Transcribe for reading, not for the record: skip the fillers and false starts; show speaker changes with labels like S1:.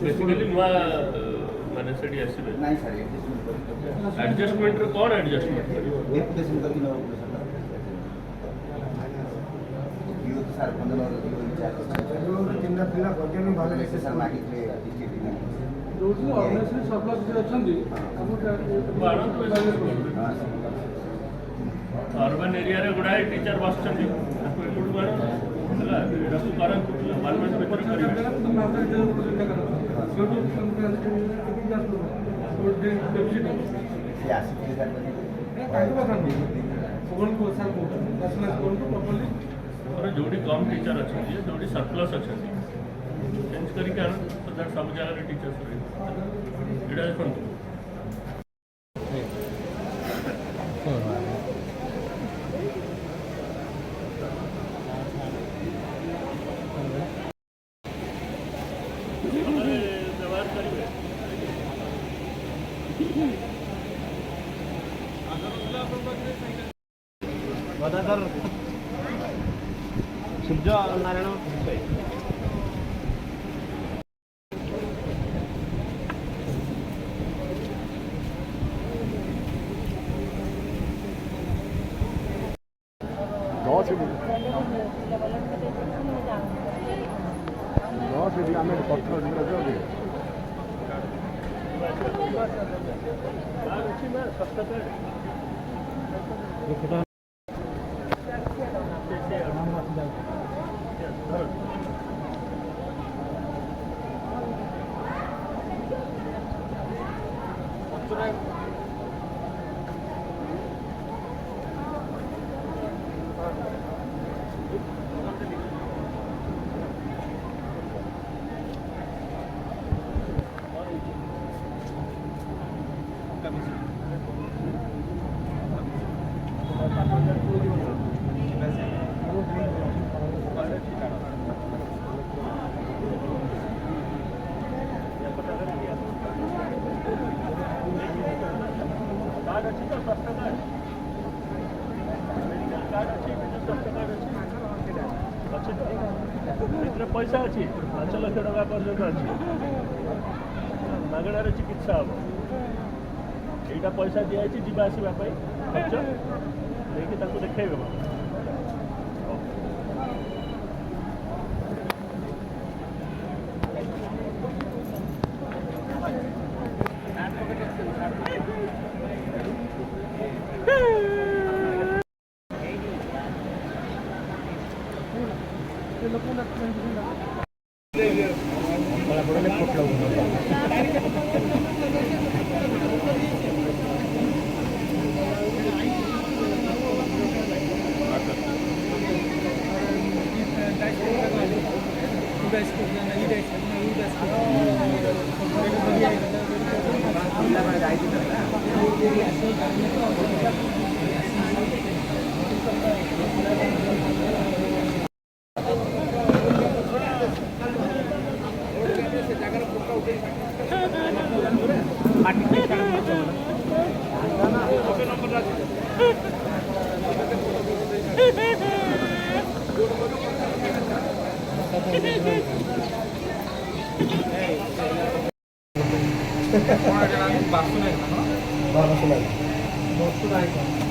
S1: basically नुआ माने सेडी आसीबे नाही सर एडजस्टमेंट रे कोन एडजस्टमेंट एप्लीकेशन करके न यो तो सर 15 और कितना पिला वर्किंग भाग ले सर मागी के रोड ऑर्गेनाइजेशन सरप्लस जे अछंदी अर्बन एरिया रे गुडाई टीचर बसचंदी आपको एपुड बाण हला रसु कारण पार्लिमेंट में कर जोड़ी कम टीचर अच्छा जोड़ी सरप्लस अच्छा चेंज करके सब जगह टीचर्स रही देखो व्यवहार करेंगे सूर्य नारायण पैसा अच्छी 5 लाख टका पर्यटन अच्छी मागणार चिकित्सा हम यहाँ पैसा दिखाई जावासवाई खर्च लेकिन देखे बासुनाई